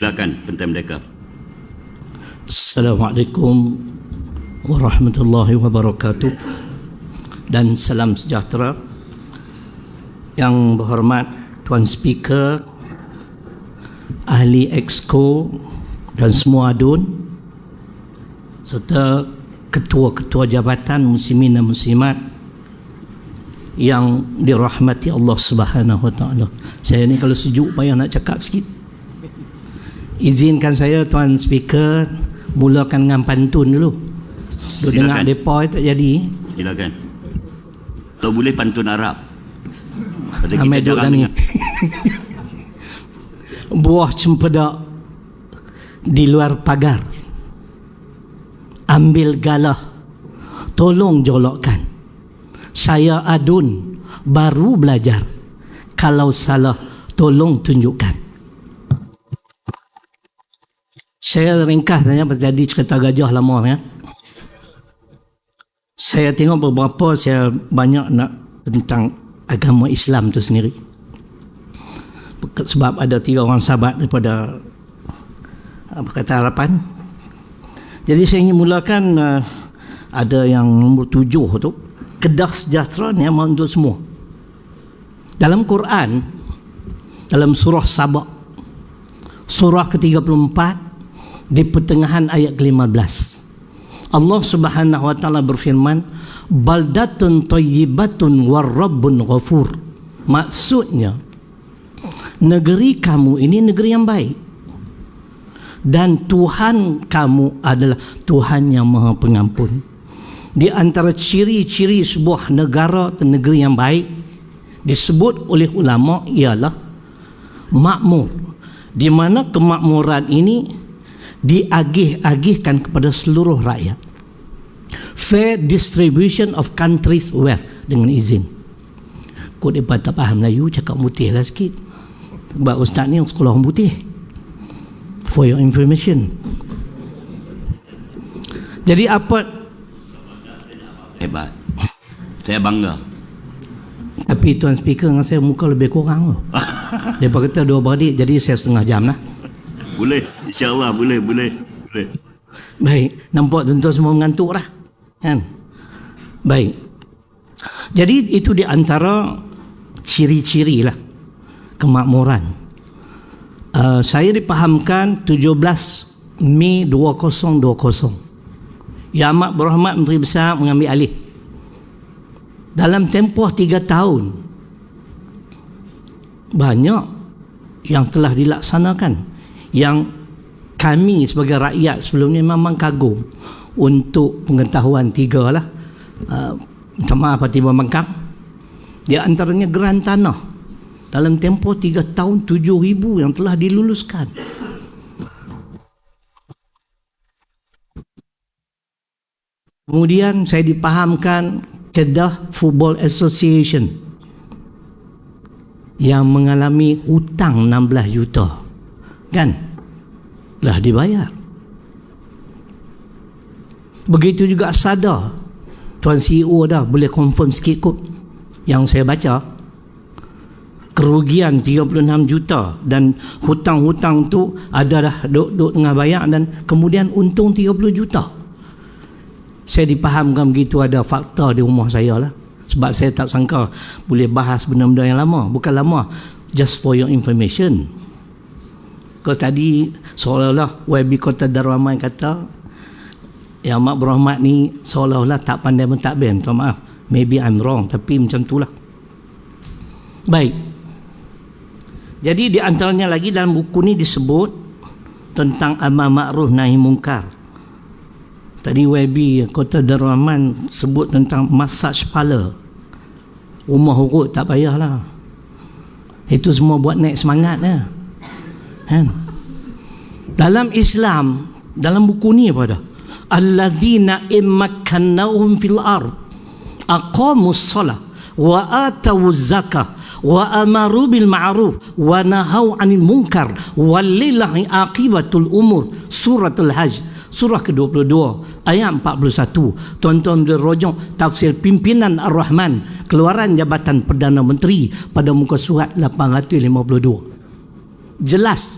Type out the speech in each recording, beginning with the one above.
Silakan Pentai Merdeka. Assalamualaikum warahmatullahi wabarakatuh dan salam sejahtera. Yang berhormat Tuan Speaker, Ahli Exco dan semua adun, serta ketua-ketua jabatan muslimin dan muslimat yang dirahmati Allah Subhanahu Wa Taala. Saya ni kalau sejuk payah nak cakap sikit. Izinkan saya Tuan Speaker mulakan dengan pantun dulu. Duk dengar depa tak jadi. Silakan. Kalau boleh pantun Arab. Amai duk ni. Buah cempedak di luar pagar, ambil galah, tolong jolokkan. Saya adun baru belajar, kalau salah tolong tunjukkan. Saya ringkas saja tadi cerita gajah lama ya. Saya tengok beberapa, saya banyak nak tentang agama Islam tu sendiri. Sebab ada 3 orang sahabat daripada Pakatan Harapan. Jadi saya ingin mulakan ada yang nombor 7 tu, Kedah sejahtera ni amal untuk semua. Dalam Quran, dalam surah Sabah, surah ke-34 di pertengahan ayat ke-15, Allah Subhanahu Wa Taala berfirman, baldatun thayyibatun warrabbun ghafur. Maksudnya, negeri kamu ini negeri yang baik dan Tuhan kamu adalah Tuhan yang Maha Pengampun. Di antara ciri-ciri sebuah negara atau negeri yang baik disebut oleh ulama ialah makmur, di mana kemakmuran ini diagih-agihkan kepada seluruh rakyat. Fair distribution of countries' wealth, dengan izin. Kau dia tak faham Melayu, cakap putih lah sikit. Sebab ustaz ni sekolah orang putih. For your information. Jadi apa? Hebat. Saya bangga. Tapi Tuan Speaker dengan saya muka lebih kurang. Dia kata 2 beradik, jadi saya setengah jam lah. Boleh, insyaAllah boleh. Baik, nampak tentu semua mengantuk lah kan? Baik, jadi itu di antara ciri-ciri lah kemakmuran. Saya dipahamkan 17 Mei 2020 Yang Amat Berhormat Menteri Besar mengambil alih. Dalam tempoh 3 tahun banyak yang telah dilaksanakan, yang kami sebagai rakyat sebelum ni memang kagum. Untuk pengetahuan 3 lah, minta maaf Hati Bambangkang, di antaranya geran tanah dalam tempoh 3 tahun 7,000 yang telah diluluskan. Kemudian saya dipahamkan Kedah Football Association yang mengalami hutang 16 juta kan, telah dibayar. Begitu juga Sada, Tuan CEO dah boleh confirm sikit kot yang saya baca, kerugian 36 juta dan hutang-hutang tu ada dah duk tengah bayar dan kemudian untung 30 juta. Saya dipahamkan begitu ada fakta di rumah saya lah, sebab saya tak sangka boleh bahas benda-benda yang lama. Bukan lama, just for your information. Kau tadi seolah-olah YB Kota Darul Aman kata Yang Amat Berhormat ni seolah-olah tak pandai mentadbir. Minta maaf, maybe I'm wrong, tapi macam itulah. Baik, jadi di antaranya lagi dalam buku ni disebut tentang amar ma'ruf nahi mungkar. Tadi YB Kota Darul Aman sebut tentang massage parlour. Rumah urut tak payahlah, itu semua buat naik semangat lah kan? Dalam Islam, dalam buku ni apa dah? Alladzina immakannahum fil ard aqamus shalah wa atawuz zakah wa amaru bil ma'ruf wa nahau 'anil munkar walillahi aqibatul umur. Suratul Hajj surah ke-22 ayat 41. Tuan-tuan boleh rojok tafsir pimpinan Ar-Rahman, keluaran Jabatan Perdana Menteri pada muka surat 852. Jelas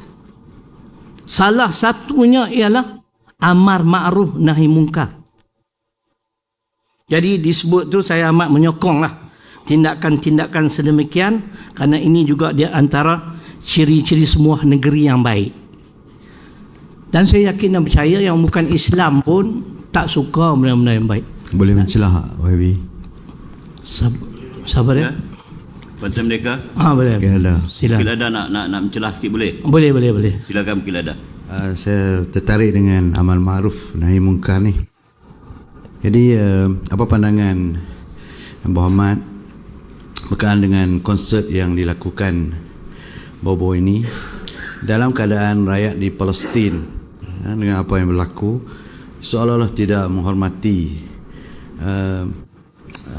Salah satunya ialah amar ma'ruf nahi munkar. Jadi disebut tu saya amat menyokonglah tindakan-tindakan sedemikian, kerana ini juga di antara ciri-ciri sebuah negeri yang baik. Dan saya yakin dan percaya yang bukan Islam pun tak suka benda-benda yang baik. Boleh mencelah YB? Sabar ya. Parti Merdeka. Boleh. Okeylah. Silakan. Mungkin ada nak mencelah sikit boleh? Boleh. Silakan mungkin ada. Saya tertarik dengan amal ma'ruf nahi munkar ni. Jadi apa pandangan Muhammad berkaitan dengan konsert yang dilakukan baru-baru ini dalam keadaan rakyat di Palestin dengan apa yang berlaku, seolah-olah tidak menghormati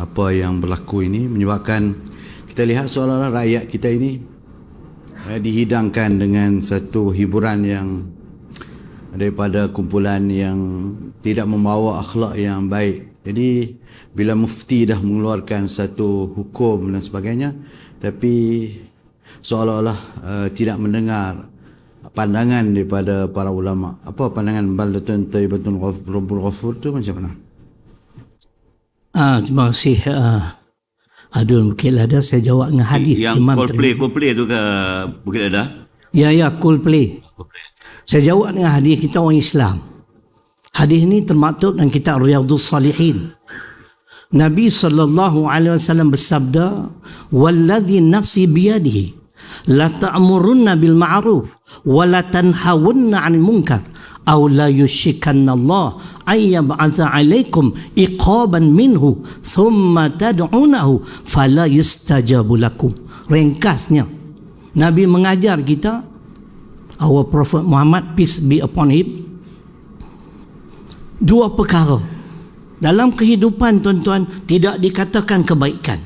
apa yang berlaku ini, menyebabkan kita lihat seolah-olah rakyat kita ini dihidangkan dengan satu hiburan yang daripada kumpulan yang tidak membawa akhlak yang baik. Jadi bila mufti dah mengeluarkan satu hukum dan sebagainya, tapi seolah-olah tidak mendengar pandangan daripada para ulama. Apa pandangan Baldatun Thayyibatun Rabbul Ghafur tu macam mana? Terima kasih Adun Bukit Lada. Saya jawab dengan hadis Yang Imam Coldplay tu ke Bukit Lada? Ya, Coldplay. Saya jawab dengan hadis kita orang Islam. Hadis ini termaktub dalam kitab Riyadhus Salihin. Nabi SAW bersabda, "Walladhi nafsi biyadihi la ta'murunna bil ma'ruf wa la tanhawunna 'anil munkar aw la yushikanna Allah ay yab'atha 'alaikum iqaban minhu thumma tad'unahu fala yustajabu lakum." Ringkasnya, Nabi mengajar kita, our Prophet Muhammad, peace be upon him, dua perkara dalam kehidupan tuan-tuan tidak dikatakan kebaikan.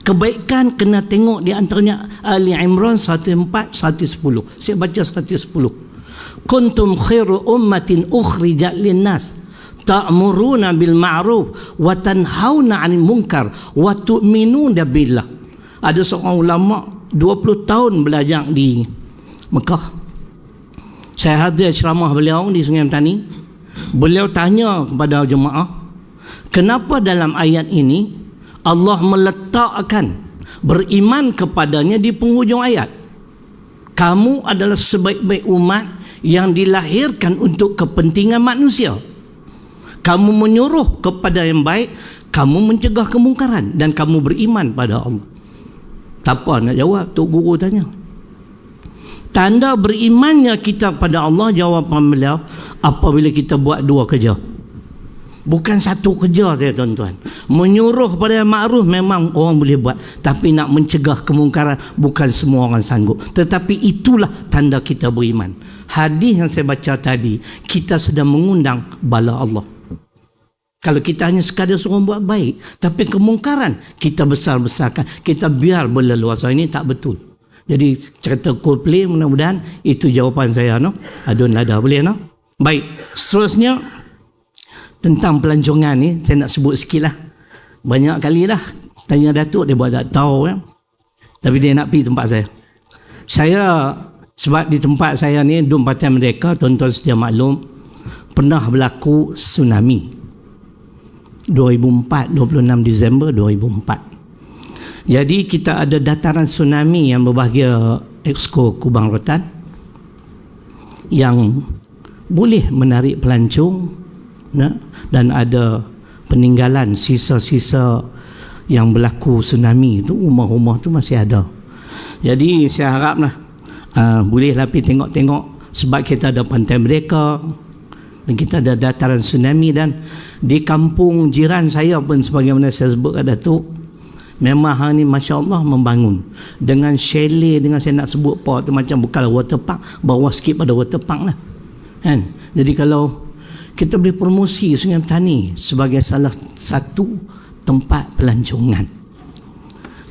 Kebaikan kena tengok di antaranya Ali Imran 104 110. Saya baca 110. Kuntum khairu ummatin ukhrijat linnas ta'muruna bil ma'ruf wa tanhauna 'anil munkar wa tu'minuna billah. Ada seorang ulama 20 tahun belajar di Mekah. Saya hadir ceramah beliau di Sungai Petani. Beliau tanya kepada jemaah, kenapa dalam ayat ini Allah meletakkan beriman kepadanya di penghujung ayat? Kamu adalah sebaik-baik umat yang dilahirkan untuk kepentingan manusia. Kamu menyuruh kepada yang baik, kamu mencegah kemungkaran, dan kamu beriman pada Allah. Tak apa nak jawab, Tok Guru tanya. Tanda berimannya kita pada Allah, jawapan beliau, apabila kita buat dua kerja. Bukan satu kerja saya tuan-tuan. Menyuruh pada yang ma'ruf memang orang boleh buat, tapi nak mencegah kemungkaran bukan semua orang sanggup. Tetapi itulah tanda kita beriman. Hadis yang saya baca tadi, kita sedang mengundang bala Allah. Kalau kita hanya sekadar suruh buat baik, tapi kemungkaran kita besar-besarkan, kita biar berleluasa, ini tak betul. Jadi cerita Coldplay, mudah-mudahan itu jawapan saya, no? Adun Lada, boleh, no? Baik, seterusnya tentang pelancongan ni saya nak sebut sikit lah. Banyak kali lah tanya Datuk, dia buat tak tahu, ya? Tapi dia nak pergi tempat saya. Sebab di tempat saya ni Dun Parti Merdeka, tuan-tuan sedia maklum, pernah berlaku tsunami 2004, 26 Disember 2004. Jadi kita ada dataran tsunami yang berbahagia Exco Kubang Rotan yang boleh menarik pelancong, dan ada peninggalan sisa-sisa yang berlaku tsunami tu, rumah-rumah tu masih ada. Jadi saya haraplah bolehlah pergi tengok-tengok, sebab kita ada Pantai Merdeka dan kita ada dataran tsunami, dan di kampung jiran saya pun sebagaimana saya sebut kat Datuk, memang hari ni Masya Allah membangun dengan chalet, dengan saya nak sebut apa tu, macam bukanlah waterpark, bawah sikit pada waterpark lah, kan? Jadi kalau kita boleh promosi Sungai Petani sebagai salah satu tempat pelancongan.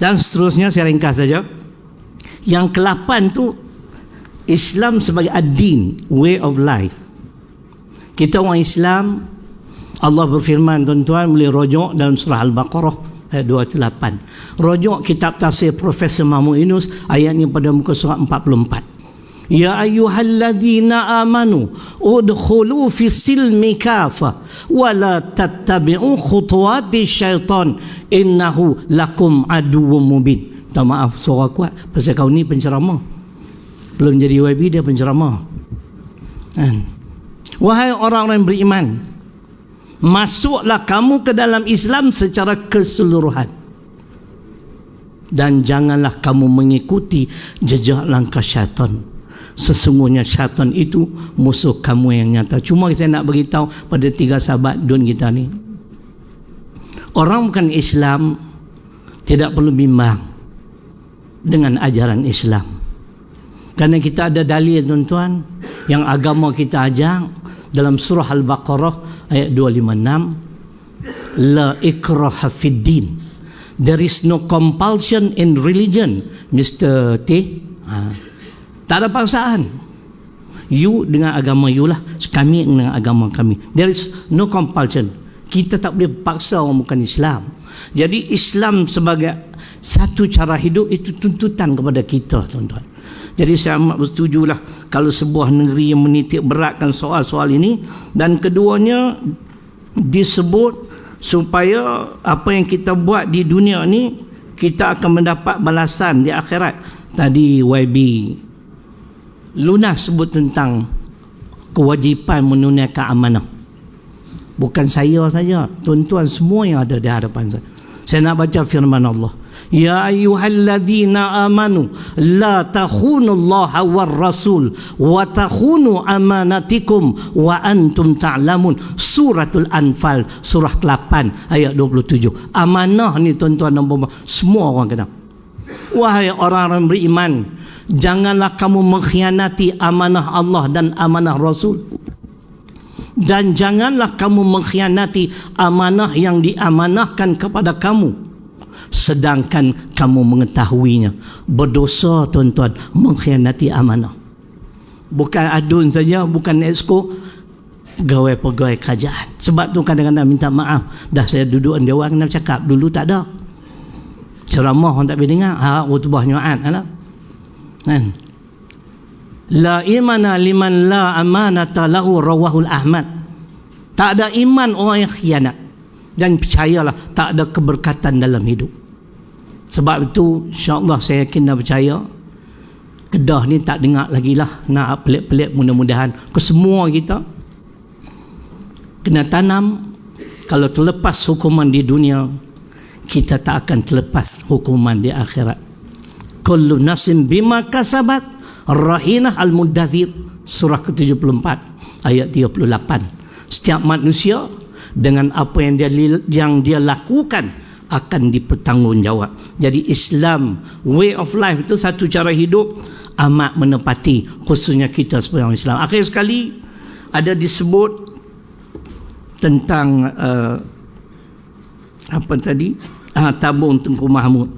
Dan seterusnya saya ringkas saja. Yang ke-8 tu, Islam sebagai ad-din, way of life. Kita orang Islam, Allah berfirman, tuan-tuan boleh rujuk dalam surah Al-Baqarah ayat 28. Rujuk kitab tafsir Profesor Mahmud Yunus, ayatnya pada muka surat 44. Ya ayyuhalladzina amanu udkhulu fi silmi kafa wa la tattabi'u khutuwati syaitan innahu lakum aduwwum mubin. Tak maaf suara kuat pasal kau ni penceramah. Belum jadi YB dia penceramah. Wahai orang-orang yang beriman, masuklah kamu ke dalam Islam secara keseluruhan dan janganlah kamu mengikuti jejak langkah syaitan. Sesungguhnya syaitan itu musuh kamu yang nyata. Cuma saya nak beritahu pada 3 sahabat dun kita ni, orang bukan Islam tidak perlu bimbang dengan ajaran Islam, kerana kita ada dalil tuan-tuan yang agama kita ajak dalam surah Al-Baqarah ayat 256, la ikraha fid din, there is no compulsion in religion. Mr. T, tak ada paksaan. You dengan agama you lah, kami dengan agama kami. There is no compulsion. Kita tak boleh paksa orang bukan Islam. Jadi Islam sebagai satu cara hidup itu tuntutan kepada kita, tuan-tuan. Jadi saya amat bersetujulah kalau sebuah negeri yang menitik beratkan soal-soal ini. Dan keduanya disebut supaya apa yang kita buat di dunia ni kita akan mendapat balasan di akhirat. Tadi YB lunas sebut tentang kewajipan menunaikan amanah. Bukan saya saja, tuan-tuan semua yang ada di hadapan saya. Saya nak baca firman Allah. Ya ayyuhalladzina amanu la takhunullaha war rasul wa takhunu amanatikum wa antum ta'lamun. Suratul Anfal surah 8 ayat 27. Amanah ni tuan-tuan dan puan-puan semua orang kena. Wahai orang-orang beriman, janganlah kamu mengkhianati amanah Allah dan amanah Rasul, dan janganlah kamu mengkhianati amanah yang diamanahkan kepada kamu sedangkan kamu mengetahuinya. Berdosa tuan-tuan mengkhianati amanah. Bukan adun saja, bukan exco, pegawai kerajaan. Sebab tu kadang-kadang minta maaf, dah saya duduk dewan kena cakap, dulu tak ada ceramah orang tak boleh dengar, khutbah Jumaat lah kan. La imana liman la amanata lahu, rawahul Ahmad. Tak ada iman orang yang khianat, dan percayalah tak ada keberkatan dalam hidup. Sebab itu insya-Allah saya yakin dan percaya Kedah ni tak dengar lagi lah nak pelik-pelik. Mudah-mudahan ke semua kita kena tanam, kalau terlepas hukuman di dunia, kita tak akan terlepas hukuman di akhirat. Kullu nafsin bima kasabat rahinah. Al-Muddathir surah ke-74 ayat 38. Setiap manusia dengan apa yang dia lakukan akan dipertanggungjawab. Jadi Islam, way of life itu satu cara hidup amat menepati, khususnya kita sebagai orang Islam. Akhir sekali ada disebut tentang apa tadi, tabung Tengku Mahmud.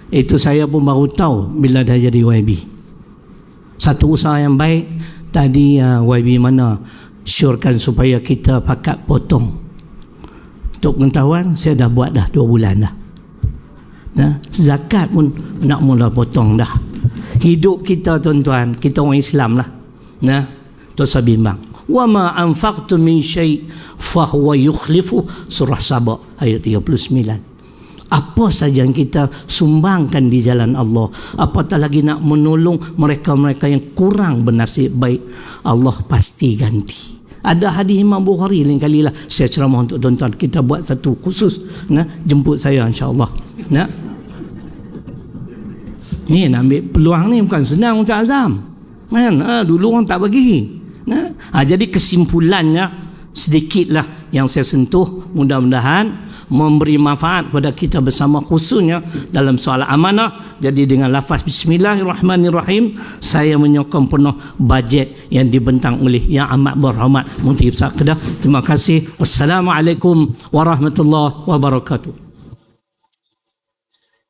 Itu saya pun baru tahu bila dah jadi YB. Satu usaha yang baik tadi, YB mana syorkan supaya kita pakat potong. Untuk pengetahuan, saya dah buat dah 2 bulan dah. Zakat pun nak mula potong dah. Hidup kita tuan-tuan, kita orang Islam lah. Tak usah bimbang. Wa ma anfaqtum min syai' fa huwa yukhlifu, surah Saba ayat 39. Apa saja yang kita sumbangkan di jalan Allah, apatah lagi nak menolong mereka-mereka yang kurang bernasib baik, Allah pasti ganti. Ada hadis Imam Bukhari, lain kali lah saya ceramah untuk tuan-tuan, kita buat satu khusus. Jemput saya insya-Allah. Ni nak ambil peluang ni bukan senang Ustaz Azam. Dulu orang tak bagi. Jadi kesimpulannya sedikitlah yang saya sentuh, mudah-mudahan memberi manfaat kepada kita bersama, khususnya dalam soal amanah. Jadi dengan lafaz Bismillahirrahmanirrahim, saya menyokong penuh bajet yang dibentang oleh Yang Amat Berhormat Mufti Besar Kedah. Terima kasih. Wassalamualaikum warahmatullahi wabarakatuh.